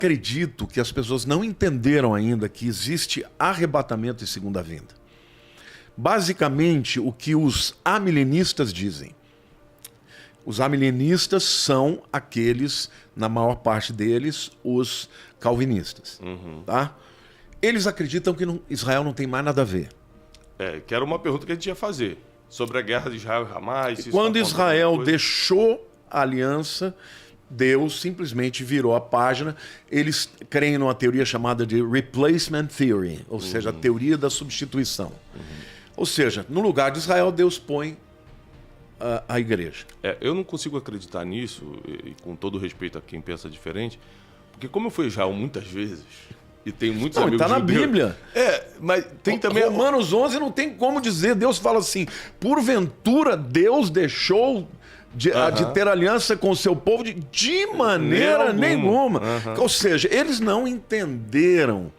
acredito que as pessoas não entenderam ainda que existe arrebatamento e segunda vinda. Basicamente, o que os amilenistas dizem. Os amilenistas são aqueles, na maior parte deles, os calvinistas. Tá? Eles acreditam que Israel não tem mais nada a ver. Que era uma pergunta que a gente ia fazer. Sobre a guerra de Israel e Hamas. Quando Israel deixou a aliança, Deus simplesmente virou a página. Eles creem numa teoria chamada de Replacement Theory, ou seja, a teoria da substituição. Ou seja, no lugar de Israel, Deus põe a igreja. Eu não consigo acreditar nisso, e com todo respeito a quem pensa diferente, porque como eu fui a Israel muitas vezes, e tenho muitos amigos está na judeus, Bíblia. Mas tem também... Romanos 11 não tem como dizer. Deus fala assim, porventura Deus deixou de ter aliança com o seu povo de maneira nenhuma. Ou seja, eles não entenderam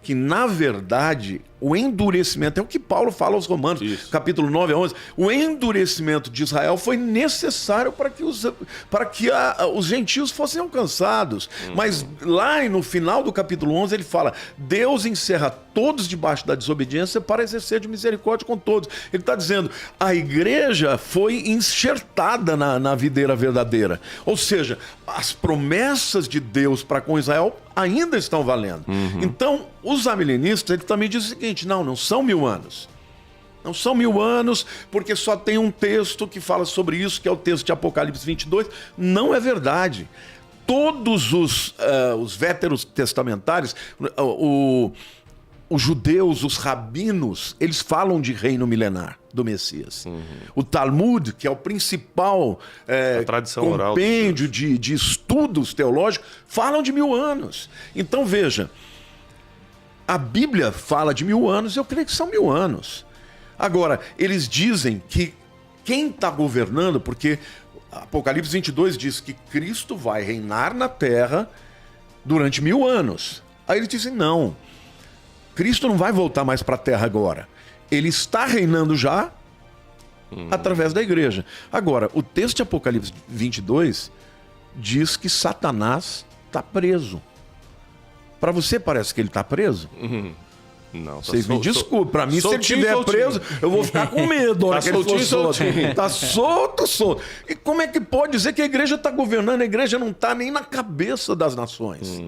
que, na verdade, o endurecimento, é o que Paulo fala aos Romanos, capítulo 9 a 11, o endurecimento de Israel foi necessário para que os gentios fossem alcançados. Mas lá no final do capítulo 11 ele fala, Deus encerra todos debaixo da desobediência para exercer de misericórdia com todos. Ele está dizendo, a igreja foi enxertada na videira verdadeira. Ou seja, as promessas de Deus para com Israel ainda estão valendo. Então, os amilenistas, ele também diz o seguinte, não são 1000 anos. Não são 1000 anos, porque só tem um texto que fala sobre isso, que é o texto de Apocalipse 22. Não é verdade. Todos os veterotestamentários, os judeus, os rabinos, eles falam de reino milenar do Messias. O Talmud, que é o principal compêndio de estudos teológicos, falam de 1000 anos. Então, veja, a Bíblia fala de 1000 anos, eu creio que são 1000 anos. Agora, eles dizem que quem está governando, porque Apocalipse 22 diz que Cristo vai reinar na terra durante 1000 anos. Aí eles dizem, não, Cristo não vai voltar mais para a terra agora. Ele está reinando já através da igreja. Agora, o texto de Apocalipse 22 diz que Satanás está preso. Para você parece que ele está preso? Não. Vocês me desculpem. Para mim, se ele estiver preso, eu vou ficar com medo. Tá soltinho. Está solto. E como é que pode dizer que a igreja está governando? A igreja não está nem na cabeça das nações.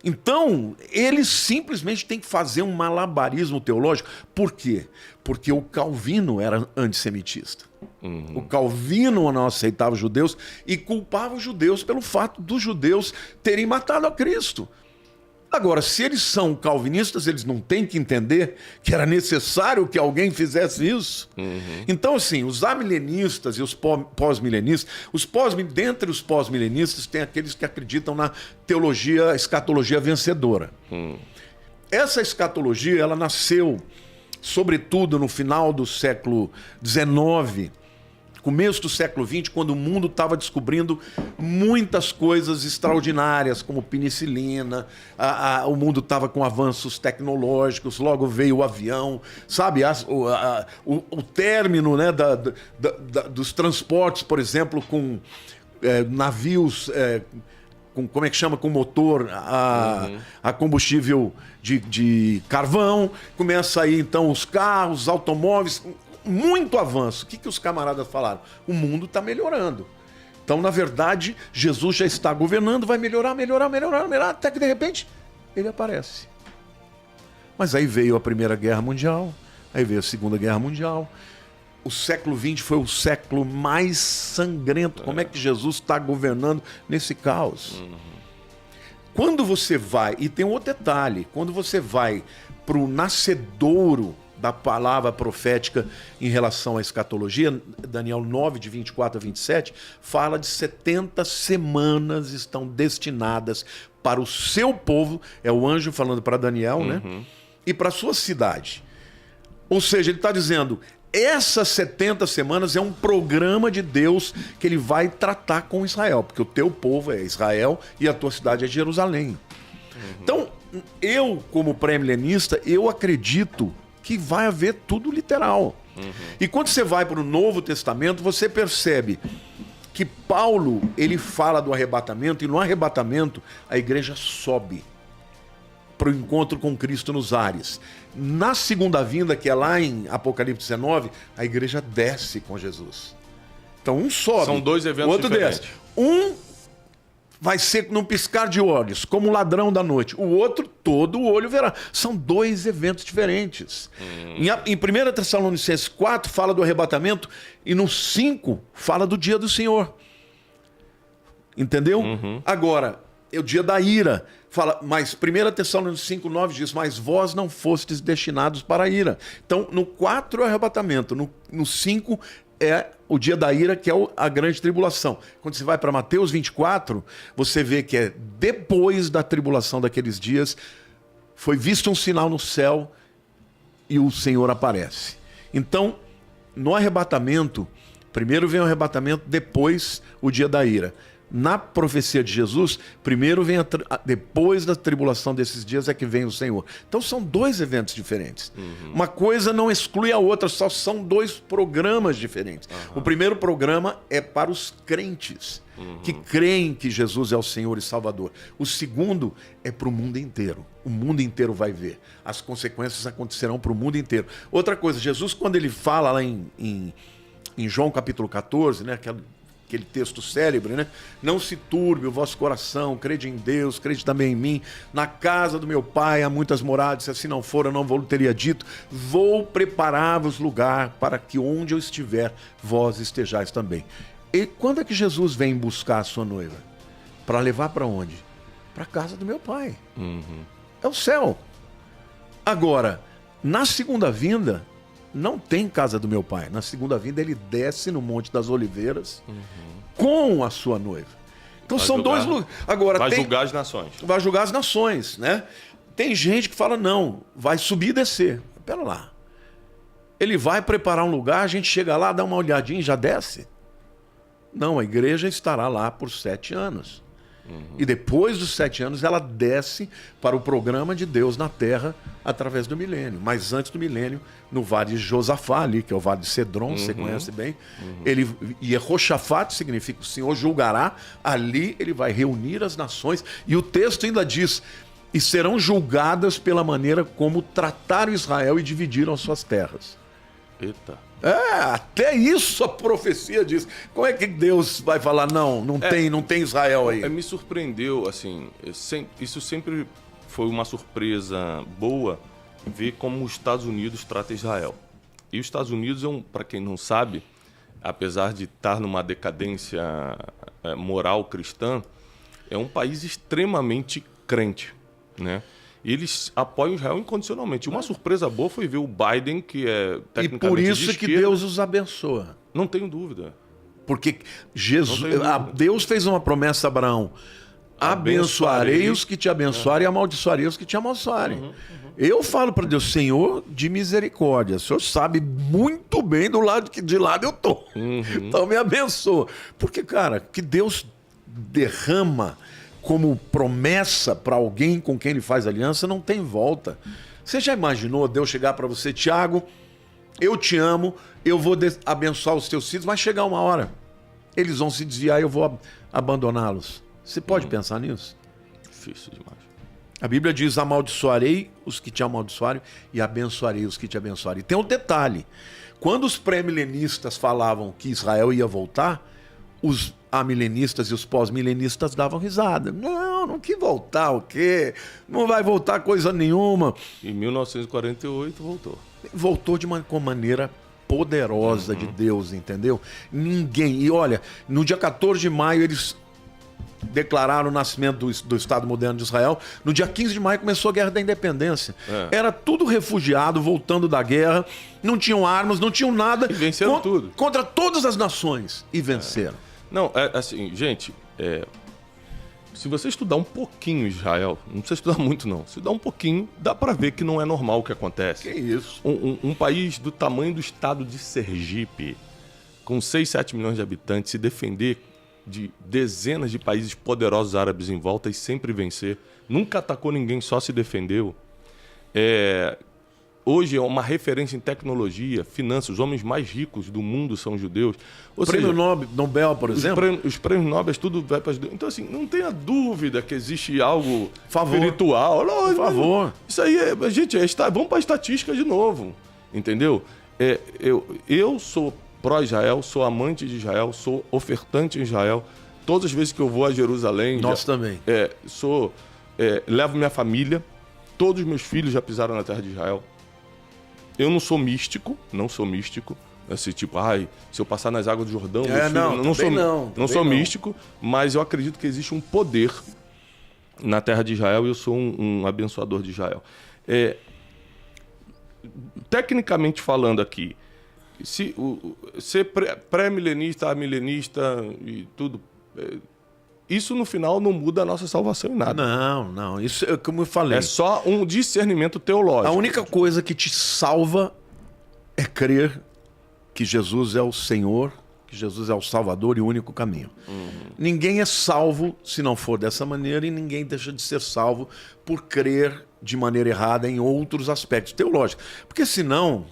Então, eles simplesmente têm que fazer um malabarismo teológico. Por quê? Porque o Calvino era antissemitista. O Calvino não aceitava os judeus e culpava os judeus pelo fato dos judeus terem matado a Cristo. Agora, se eles são calvinistas, eles não têm que entender que era necessário que alguém fizesse isso. Então, assim, os amilenistas e os pós-milenistas, dentre os pós-milenistas, tem aqueles que acreditam na teologia, escatologia vencedora. Essa escatologia, ela nasceu, sobretudo, no final do século XIX, começo do século XX, quando o mundo estava descobrindo muitas coisas extraordinárias, como penicilina, o mundo estava com avanços tecnológicos, logo veio o avião, sabe? O término, né, dos transportes, por exemplo, com navios... como é que chama? Com motor a combustível de carvão. Começa aí, então, os carros, os automóveis... Muito avanço. O que os camaradas falaram? O mundo está melhorando. Então, na verdade, Jesus já está governando, vai melhorar, até que, de repente, ele aparece. Mas aí veio a Primeira Guerra Mundial, aí veio a Segunda Guerra Mundial. O século XX foi o século mais sangrento. Como é que Jesus está governando nesse caos? Quando você vai, e tem um outro detalhe, quando você vai para o nascedouro da palavra profética em relação à escatologia, Daniel 9, de 24 a 27, fala de 70 semanas estão destinadas para o seu povo, é o anjo falando para Daniel, né? E para a sua cidade. Ou seja, ele está dizendo, essas 70 semanas é um programa de Deus que ele vai tratar com Israel, porque o teu povo é Israel e a tua cidade é Jerusalém. Então, eu, como pré-milenista, eu acredito que vai haver tudo literal. E quando você vai para o Novo Testamento, você percebe que Paulo, ele fala do arrebatamento, e no arrebatamento a igreja sobe para o encontro com Cristo nos ares. Na segunda vinda, que é lá em Apocalipse 19, a igreja desce com Jesus. Então um sobe, São dois eventos o outro diferentes. desce. Um vai ser num piscar de olhos, como o ladrão da noite. O outro, todo o olho verá. São dois eventos diferentes. Em 1 Tessalonicenses 4 fala do arrebatamento, e no 5 fala do dia do Senhor. Entendeu? Agora, é o dia da ira. Fala, mas 1 Tessalonicenses 5:9 diz, mas vós não fostes destinados para a ira. Então, no 4 é o arrebatamento, no 5 é o dia da ira, que é a grande tribulação. Quando você vai para Mateus 24, você vê que é depois da tribulação daqueles dias, foi visto um sinal no céu e o Senhor aparece. Então, no arrebatamento, primeiro vem o arrebatamento, depois o dia da ira. Na profecia de Jesus, primeiro vem depois da tribulação desses dias é que vem o Senhor. Então são dois eventos diferentes. Uma coisa não exclui a outra, só são dois programas diferentes. O primeiro programa é para os crentes, que creem que Jesus é o Senhor e Salvador. O segundo é para o mundo inteiro. O mundo inteiro vai ver. As consequências acontecerão para o mundo inteiro. Outra coisa, Jesus, quando ele fala lá em João capítulo 14, né, aquele texto célebre, né? Não se turbe o vosso coração, crede em Deus, crede também em mim. Na casa do meu pai há muitas moradas, se assim não for, eu não vou teria dito. Vou preparar-vos lugar para que onde eu estiver, vós estejais também. E quando é que Jesus vem buscar a sua noiva? Para levar para onde? Para a casa do meu pai. É o céu. Agora, na segunda vinda, não tem casa do meu pai. Na segunda vinda ele desce no Monte das Oliveiras com a sua noiva. Então Vai são julgar, dois lugares. Agora, vai julgar as nações. Vai julgar as nações, né? Tem gente que fala, não, vai subir e descer. Pera lá. Ele vai preparar um lugar, a gente chega lá, dá uma olhadinha e já desce? Não, a igreja estará lá por 7 anos. E depois dos 7 anos ela desce para o programa de Deus na terra através do milênio. Mas antes do milênio, no vale de Josafá ali, que é o vale de Cedron, você conhece bem. E Yehoshafat significa o Senhor julgará. Ali ele vai reunir as nações. E o texto ainda diz, e serão julgadas pela maneira como trataram Israel e dividiram as suas terras. Eita. Até isso a profecia diz. Como é que Deus vai falar, não tem Israel aí? Me surpreendeu, assim, isso sempre foi uma surpresa boa, ver como os Estados Unidos tratam Israel. E os Estados Unidos, para quem não sabe, apesar de estar numa decadência moral cristã, é um país extremamente crente, né? E eles apoiam Israel incondicionalmente. Uma surpresa boa foi ver o Biden, que é tecnicamente e por isso de que esquerda. Deus os abençoa. Não tenho dúvida. Porque Deus fez uma promessa a Abraão. Abençoarei os que te abençoarem e amaldiçoarei os que te amaldiçoarem. Eu falo para Deus, Senhor de misericórdia, o Senhor sabe muito bem de lado eu estou. Então me abençoa. Porque, cara, que Deus derrama como promessa para alguém com quem ele faz aliança, não tem volta. Você já imaginou Deus chegar para você, Tiago, eu te amo, eu vou abençoar os teus filhos, mas chegar uma hora, eles vão se desviar e eu vou abandoná-los. Você pode pensar nisso? Difícil demais. A Bíblia diz, amaldiçoarei os que te amaldiçoarem e abençoarei os que te abençoarem. E tem um detalhe, quando os pré-milenistas falavam que Israel ia voltar, os amilenistas e os pós-milenistas davam risada. Não que voltar o quê? Não vai voltar coisa nenhuma. Em 1948 voltou. Voltou com maneira poderosa de Deus, entendeu? Ninguém. E olha, no dia 14 de maio eles declararam o nascimento do Estado Moderno de Israel. No dia 15 de maio começou a Guerra da Independência. Era tudo refugiado, voltando da guerra. Não tinham armas, não tinham nada. E venceram tudo. Contra todas as nações. E venceram. Não, assim, gente, se você estudar um pouquinho Israel, não precisa estudar muito não, se estudar um pouquinho, dá pra ver que não é normal o que acontece. Que isso? Um país do tamanho do estado de Sergipe, com 6, 7 milhões de habitantes, se defender de dezenas de países poderosos árabes em volta e sempre vencer, nunca atacou ninguém, só se defendeu. hoje é uma referência em tecnologia, finanças. Os homens mais ricos do mundo são judeus. Ou Prêmio seja, Nobel, por exemplo. os prêmios Nobel, tudo vai para judeus. Então, assim, não tenha dúvida que existe algo Favor. espiritual. Não, Por favor. Isso aí, gente, vamos para a estatística de novo. Entendeu? Eu sou pró-Israel, sou amante de Israel, sou ofertante em Israel. Todas as vezes que eu vou a Jerusalém... Nós também. Levo minha família. Todos os meus filhos já pisaram na terra de Israel. Eu não sou místico. Esse tipo, se eu passar nas águas do Jordão... Não sou místico, mas eu acredito que existe um poder na terra de Israel e eu sou um abençoador de Israel. Tecnicamente falando aqui, ser pré-milenista, amilenista e tudo, isso no final não muda a nossa salvação em nada. Não. Isso é como eu falei. É só um discernimento teológico. A única coisa que te salva é crer que Jesus é o Senhor, que Jesus é o Salvador e o único caminho. Ninguém é salvo se não for dessa maneira e ninguém deixa de ser salvo por crer de maneira errada em outros aspectos teológicos. Porque senão...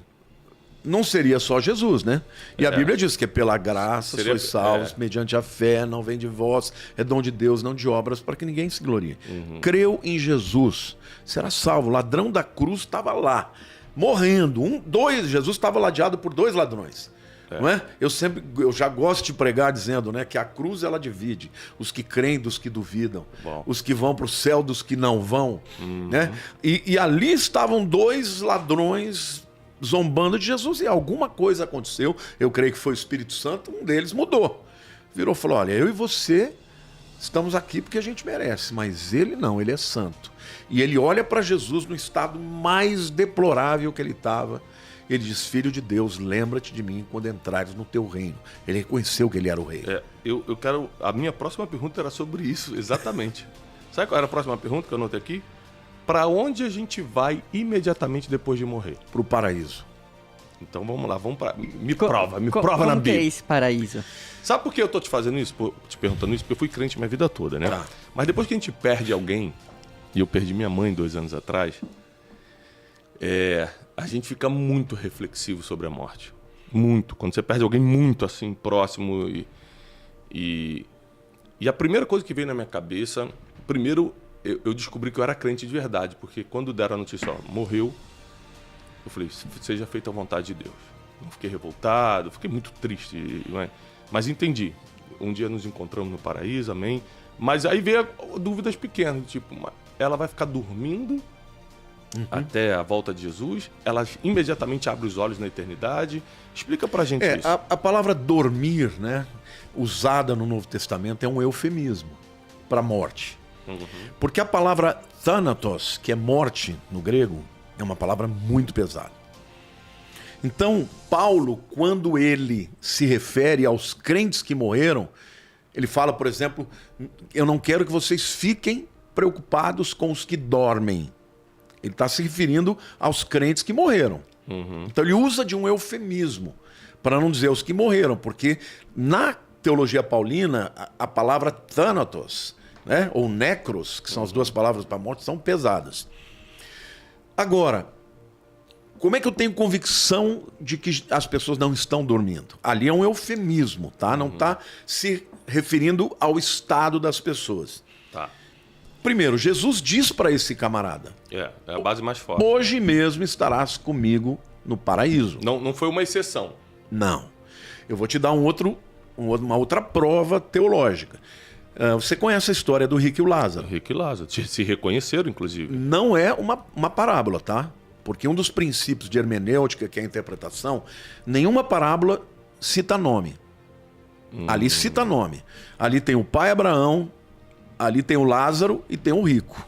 não seria só Jesus, né? E a Bíblia diz que é pela graça sois salvos, mediante a fé, não vem de vós, é dom de Deus, não de obras, para que ninguém se glorie. Creu em Jesus, será salvo. O ladrão da cruz estava lá, morrendo. Jesus estava ladeado por 2 ladrões. Não é? Eu já gosto de pregar dizendo, né, que a cruz ela divide os que creem dos que duvidam, os que vão para o céu dos que não vão. Né? E ali estavam 2 ladrões zombando de Jesus e alguma coisa aconteceu, eu creio que foi o Espírito Santo, um deles mudou. Virou e falou, olha, eu e você estamos aqui porque a gente merece, mas ele não, ele é santo. E ele olha para Jesus no estado mais deplorável que ele estava. Ele diz, filho de Deus, lembra-te de mim quando entrares no teu reino. Ele reconheceu que ele era o rei. Eu quero... A minha próxima pergunta era sobre isso, exatamente. Sabe qual era a próxima pergunta que eu anotei aqui? Para onde a gente vai imediatamente depois de morrer? Para o paraíso. Então vamos lá, me prova na Bíblia. O que é esse paraíso? Sabe por que eu tô te fazendo isso? Te perguntando isso? Porque eu fui crente minha vida toda, né? Tá. Mas depois que a gente perde alguém, e eu perdi minha mãe 2 anos atrás, a gente fica muito reflexivo sobre a morte. Muito. Quando você perde alguém muito assim, próximo. E a primeira coisa que veio na minha cabeça, primeiro eu descobri que eu era crente de verdade, porque quando deram a notícia, morreu, eu falei, seja feita a vontade de Deus. Não fiquei revoltado, fiquei muito triste, mas entendi. Um dia nos encontramos no paraíso, amém. Mas aí veio dúvidas pequenas, tipo, ela vai ficar dormindo até a volta de Jesus? Ela imediatamente abre os olhos na eternidade? Explica pra gente isso. A palavra dormir, né, usada no Novo Testamento, é um eufemismo para morte. Porque a palavra thanatos, que é morte no grego, é uma palavra muito pesada. Então, Paulo, quando ele se refere aos crentes que morreram, ele fala, por exemplo, eu não quero que vocês fiquem preocupados com os que dormem. Ele está se referindo aos crentes que morreram. Então ele usa de um eufemismo, para não dizer os que morreram, porque na teologia paulina, a palavra thanatos, né, ou necros, que são as 2 palavras para morte, são pesadas. Agora, como é que eu tenho convicção de que as pessoas não estão dormindo? Ali é um eufemismo, tá? Não está se referindo ao estado das pessoas. Tá. Primeiro, Jesus diz para esse camarada, É a base mais forte. hoje mesmo estarás comigo no paraíso. Não foi uma exceção. Não. Eu vou te dar uma outra prova teológica. Você conhece a história do rico e o Lázaro? Rico e Lázaro. Se reconheceram, inclusive. Não é uma parábola, tá? Porque um dos princípios de hermenêutica, que é a interpretação, nenhuma parábola cita nome. Ali cita nome. Ali tem o pai Abraão, ali tem o Lázaro e tem o rico.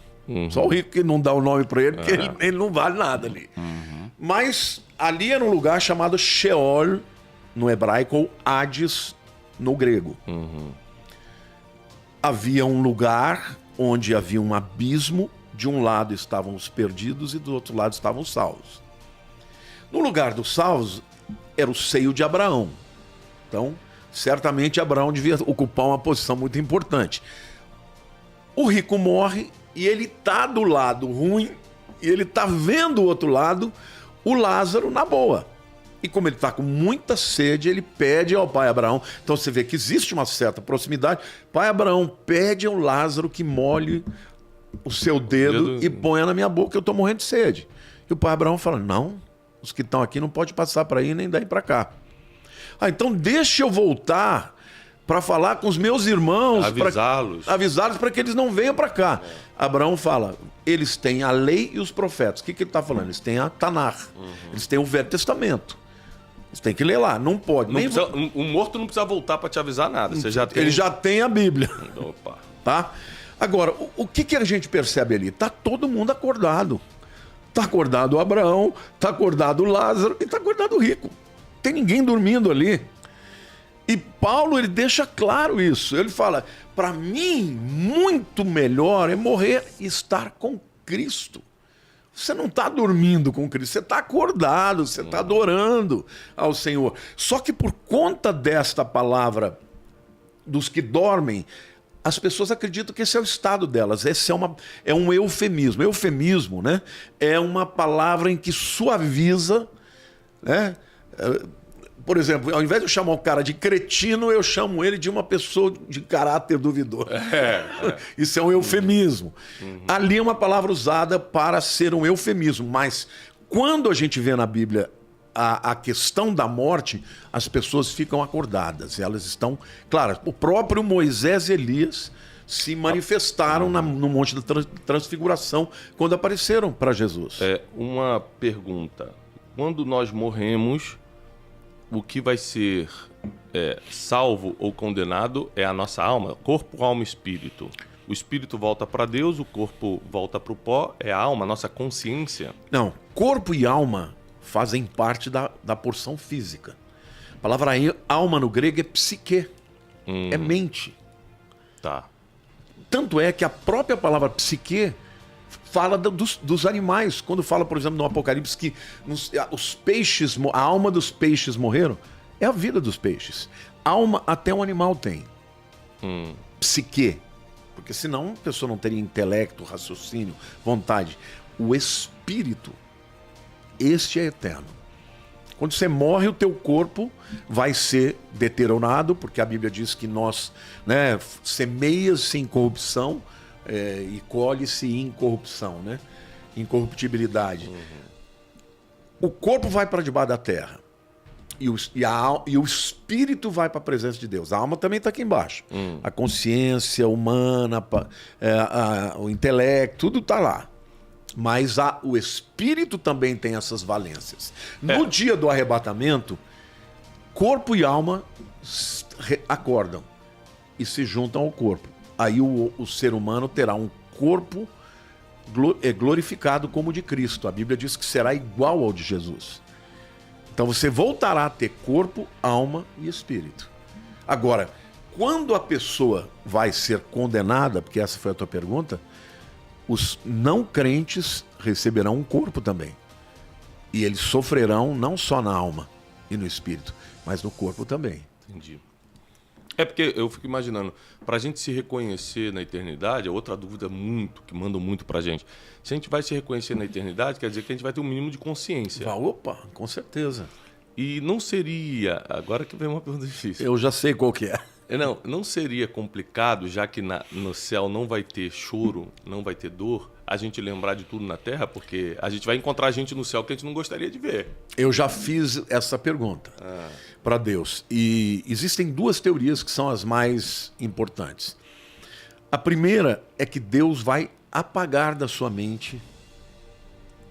Só o rico que não dá o nome para ele, porque ele não vale nada ali. Mas ali era um lugar chamado Sheol, no hebraico, ou Hades, no grego. Havia um lugar onde havia um abismo, de um lado estavam os perdidos e do outro lado estavam os salvos. No lugar dos salvos era o seio de Abraão. Então, certamente Abraão devia ocupar uma posição muito importante. O rico morre e ele está do lado ruim e ele está vendo o outro lado o Lázaro na boa. E como ele está com muita sede, ele pede ao pai Abraão. Então você vê que existe uma certa proximidade. Pai Abraão, pede ao Lázaro que molhe o seu dedo e ponha na minha boca, eu estou morrendo de sede. E o pai Abraão fala, não, os que estão aqui não podem passar para aí nem daí para cá. Então deixa eu voltar para falar com os meus irmãos. Avisá-los para que eles não venham para cá. Abraão fala, eles têm a lei e os profetas. O que ele está falando? Eles têm a Tanar. Eles têm o Velho Testamento. Você tem que ler lá, não pode. O morto não precisa voltar para te avisar nada. Você já tem... Ele já tem a Bíblia. Opa. Tá? Agora, o que a gente percebe ali? Tá todo mundo acordado. Tá acordado o Abraão, tá acordado o Lázaro e tá acordado o rico. Tem ninguém dormindo ali. E Paulo, ele deixa claro isso. Ele fala, para mim, muito melhor é morrer e estar com Cristo. Você não está dormindo com Cristo, você está acordado, você está adorando ao Senhor. Só que por conta desta palavra dos que dormem, as pessoas acreditam que esse é o estado delas. Esse é um eufemismo. Eufemismo, né? É uma palavra em que suaviza, né? Por exemplo, ao invés de eu chamar o cara de cretino, eu chamo ele de uma pessoa de caráter duvidoso. Isso é um eufemismo. Ali é uma palavra usada para ser um eufemismo, mas quando a gente vê na Bíblia a questão da morte, as pessoas ficam acordadas. Elas estão... Claro, o próprio Moisés e Elias se manifestaram no Monte da Transfiguração quando apareceram para Jesus. Uma pergunta. Quando nós morremos... O que vai ser salvo ou condenado é a nossa alma, corpo, alma e espírito. O espírito volta para Deus, o corpo volta para o pó, é a alma, a nossa consciência. Não, corpo e alma fazem parte da porção física. A palavra alma no grego é psique, é mente. Tá. Tanto é que a própria palavra psique fala dos animais. Quando fala, por exemplo, no Apocalipse que os peixes, a alma dos peixes morreram, é a vida dos peixes. Alma até um animal tem. Psique. Porque senão a pessoa não teria intelecto, raciocínio, vontade. O espírito, este é eterno. Quando você morre, o teu corpo vai ser deteriorado, porque a Bíblia diz que nós, né, semeia-se em corrupção, e colhe-se incorrupção, né? Incorruptibilidade. O corpo vai para debaixo da terra e o espírito vai para a presença de Deus. A alma também está aqui embaixo. A consciência humana, o intelecto, tudo está lá. Mas o espírito também tem essas valências. No dia do arrebatamento, corpo e alma acordam e se juntam ao corpo. Aí o ser humano terá um corpo glorificado como o de Cristo. A Bíblia diz que será igual ao de Jesus. Então você voltará a ter corpo, alma e espírito. Agora, quando a pessoa vai ser condenada, porque essa foi a tua pergunta, os não crentes receberão um corpo também. E eles sofrerão não só na alma e no espírito, mas no corpo também. Entendi. É porque eu fico imaginando, para a gente se reconhecer na eternidade, é outra dúvida que mandam muito para a gente. Se a gente vai se reconhecer na eternidade, quer dizer que a gente vai ter um mínimo de consciência. Opa, com certeza. E não seria, agora que vem uma pergunta difícil. Eu já sei qual que é. Não seria complicado, já que no céu não vai ter choro, não vai ter dor, a gente lembrar de tudo na Terra? Porque a gente vai encontrar gente no céu que a gente não gostaria de ver. Eu já fiz essa pergunta para Deus. E existem duas teorias que são as mais importantes. A primeira é que Deus vai apagar da sua mente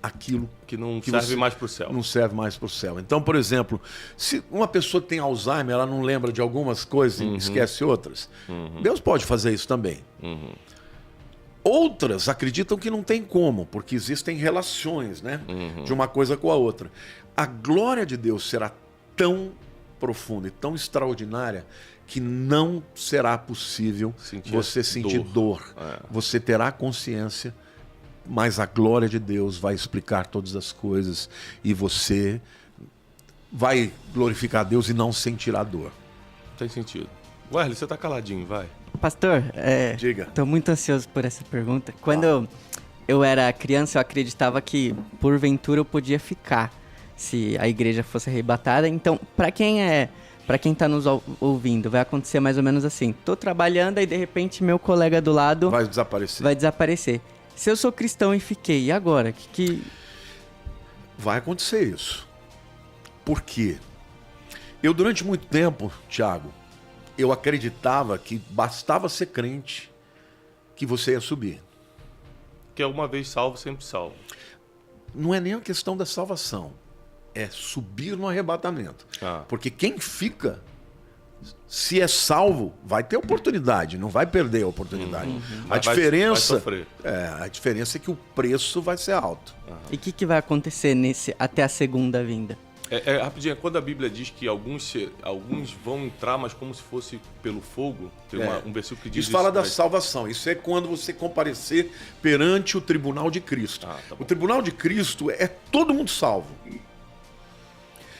aquilo que não serve mais para o céu. Não serve mais para o céu. Então, por exemplo, se uma pessoa tem Alzheimer, ela não lembra de algumas coisas e esquece outras. Deus pode fazer isso também. Outras acreditam que não tem como, porque existem relações, né, de uma coisa com a outra. A glória de Deus será tão profunda e tão extraordinária que não será possível você sentir dor. Você terá consciência, mas a glória de Deus vai explicar todas as coisas e você vai glorificar a Deus e não sentirá dor. Tem sentido. Wesley, você tá caladinho, vai. Pastor, diga. Tô muito ansioso por essa pergunta. Quando eu era criança, eu acreditava que porventura eu podia ficar se a igreja fosse arrebatada. Então, para quem tá nos ouvindo, vai acontecer mais ou menos assim. Tô trabalhando e de repente meu colega do lado Vai desaparecer. Se eu sou cristão e fiquei, e agora? Vai acontecer isso. Por quê? Eu, durante muito tempo, Tiago, eu acreditava que bastava ser crente que você ia subir. Que é uma vez salvo, sempre salvo. Não é nem a questão da salvação. É subir no arrebatamento. Porque quem fica, se é salvo, vai ter oportunidade, não vai perder a oportunidade. A diferença vai a diferença é que o preço vai ser alto. E o que vai acontecer até a segunda vinda? Rapidinho, quando a Bíblia diz que alguns vão entrar, mas como se fosse pelo fogo, tem um versículo que diz isso. Fala da salvação. Isso é quando você comparecer perante o tribunal de Cristo. Tá bom. O tribunal de Cristo é todo mundo salvo.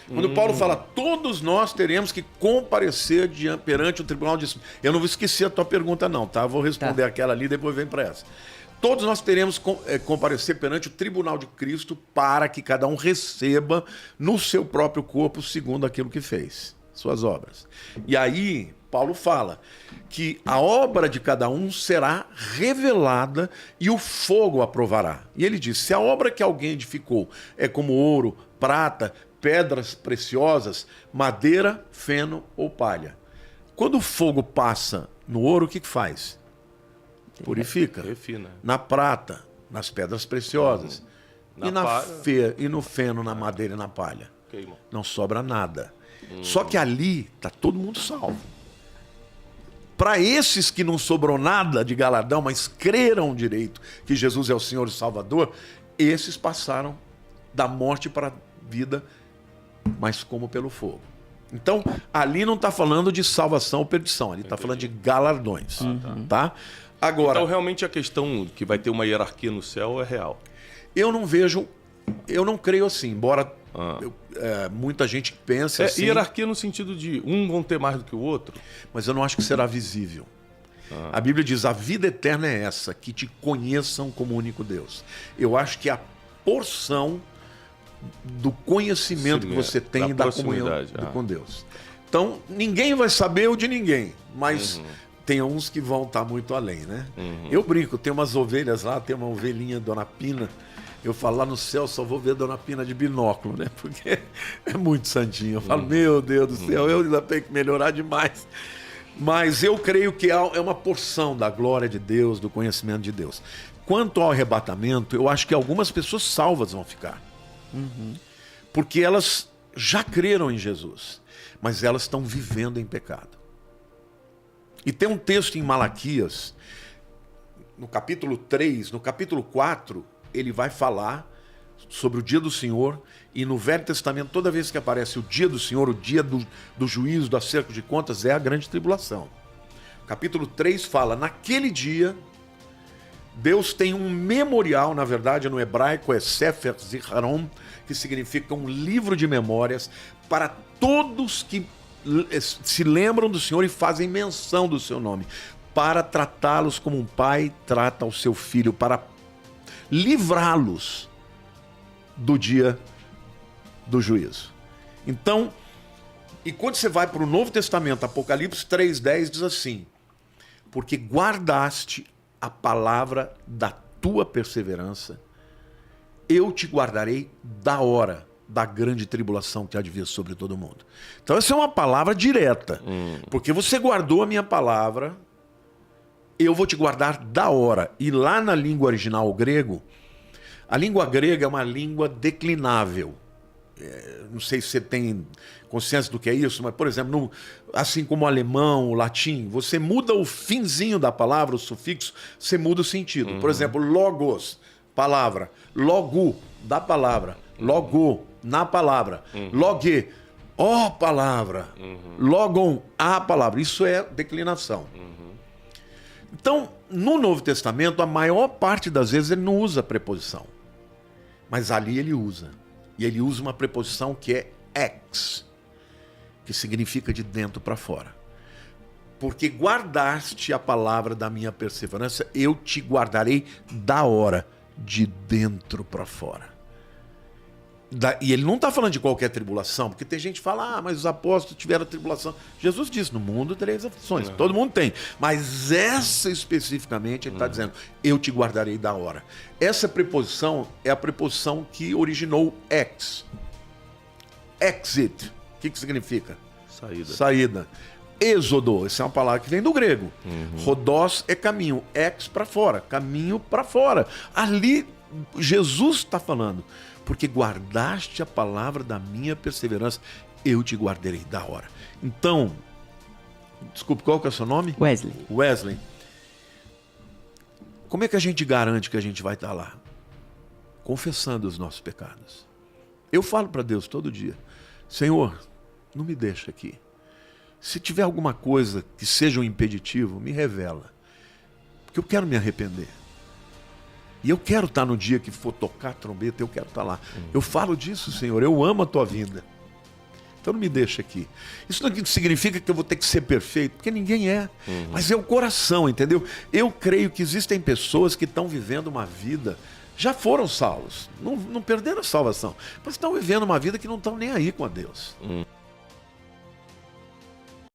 Quando Paulo fala, todos nós teremos que comparecer perante o tribunal de... Eu não vou esquecer a tua pergunta não, tá? Vou responder aquela ali, depois vem para essa. Todos nós teremos que comparecer perante o tribunal de Cristo para que cada um receba no seu próprio corpo segundo aquilo que fez, suas obras. E aí, Paulo fala que a obra de cada um será revelada e o fogo a provará. E ele diz, se a obra que alguém edificou é como ouro, prata, pedras preciosas, madeira, feno ou palha. Quando o fogo passa no ouro, o que faz? Purifica. Refina. Na prata, nas pedras preciosas. E no feno, na madeira e na palha. Queima. Não sobra nada. Só que ali está todo mundo salvo. Para esses que não sobrou nada de galardão, mas creram direito que Jesus é o Senhor e Salvador, esses passaram da morte para a vida, mas como pelo fogo. Então, ali não está falando de salvação ou perdição, ali está falando de galardões. Tá? Agora, então, realmente, a questão que vai ter uma hierarquia no céu é real. Eu não creio assim, embora muita gente pense assim. Hierarquia no sentido de um vão ter mais do que o outro? Mas eu não acho que será visível. A Bíblia diz, a vida eterna é essa, que te conheçam como único Deus. Eu acho que a porção do conhecimento que você tem da comunhão com Deus. Então, ninguém vai saber o de ninguém, mas tem uns que vão estar muito além, né? Eu brinco, tem umas ovelhas lá, tem uma ovelhinha Dona Pina, eu falo, lá no céu só vou ver Dona Pina de binóculo, né? Porque é muito santinho. Eu falo, meu Deus do céu, eu ainda tenho que melhorar demais. Mas eu creio que é uma porção da glória de Deus, do conhecimento de Deus. Quanto ao arrebatamento, eu acho que algumas pessoas salvas vão ficar. Porque elas já creram em Jesus, mas elas estão vivendo em pecado. E tem um texto em Malaquias, no capítulo 3, no capítulo 4, ele vai falar sobre o dia do Senhor, e no Velho Testamento, toda vez que aparece o dia do Senhor, o dia do juízo, do acerto de contas, é a grande tribulação. O capítulo 3 fala, naquele dia, Deus tem um memorial, na verdade no hebraico é Sefer Zicharon, que significa um livro de memórias, para todos que se lembram do Senhor e fazem menção do seu nome, para tratá-los como um pai trata o seu filho, para livrá-los do dia do juízo. Então, e quando você vai para o Novo Testamento, Apocalipse 3:10 diz assim, porque guardaste a palavra da tua perseverança, eu te guardarei da hora da grande tribulação que há de vir sobre todo mundo. Então essa é uma palavra direta, porque você guardou a minha palavra, eu vou te guardar da hora. E lá na língua original, o grego, a língua grega é uma língua declinável. Não sei se você tem consciência do que é isso, mas, por exemplo, assim como o alemão, o latim, você muda o finzinho da palavra, o sufixo, você muda o sentido. Por exemplo, logos, palavra. Logo, da palavra. Logo, na palavra. Logue, ó palavra. Logon, a palavra. Isso é declinação. Então, no Novo Testamento, a maior parte das vezes ele não usa preposição. Mas ali ele usa. E ele usa uma preposição que é ex, que significa de dentro para fora. Porque guardaste a palavra da minha perseverança, eu te guardarei da hora, de dentro para fora. E ele não está falando de qualquer tribulação, porque tem gente que fala, mas os apóstolos tiveram tribulação. Jesus disse, no mundo tereis aflições, todo mundo tem. Mas essa especificamente, ele está dizendo, eu te guardarei da hora. Essa preposição é a preposição que originou ex. Exit. O que significa? Saída. Êxodo, essa é uma palavra que vem do grego. Rodós é caminho, ex para fora, caminho para fora. Ali, Jesus está falando, porque guardaste a palavra da minha perseverança, eu te guardarei da hora. Então, desculpe, qual que é o seu nome? Wesley. Wesley. Como é que a gente garante que a gente vai estar lá? Confessando os nossos pecados. Eu falo para Deus todo dia, Senhor, não me deixa aqui. Se tiver alguma coisa que seja um impeditivo, me revela. Porque eu quero me arrepender. E eu quero estar no dia que for tocar a trombeta, eu quero estar lá. Eu falo disso, Senhor, eu amo a tua vinda. Então não me deixa aqui. Isso não significa que eu vou ter que ser perfeito, porque ninguém é. Mas é o coração, entendeu? Eu creio que existem pessoas que estão vivendo uma vida, já foram salvos, não perderam a salvação, mas estão vivendo uma vida que não estão nem aí com a Deus.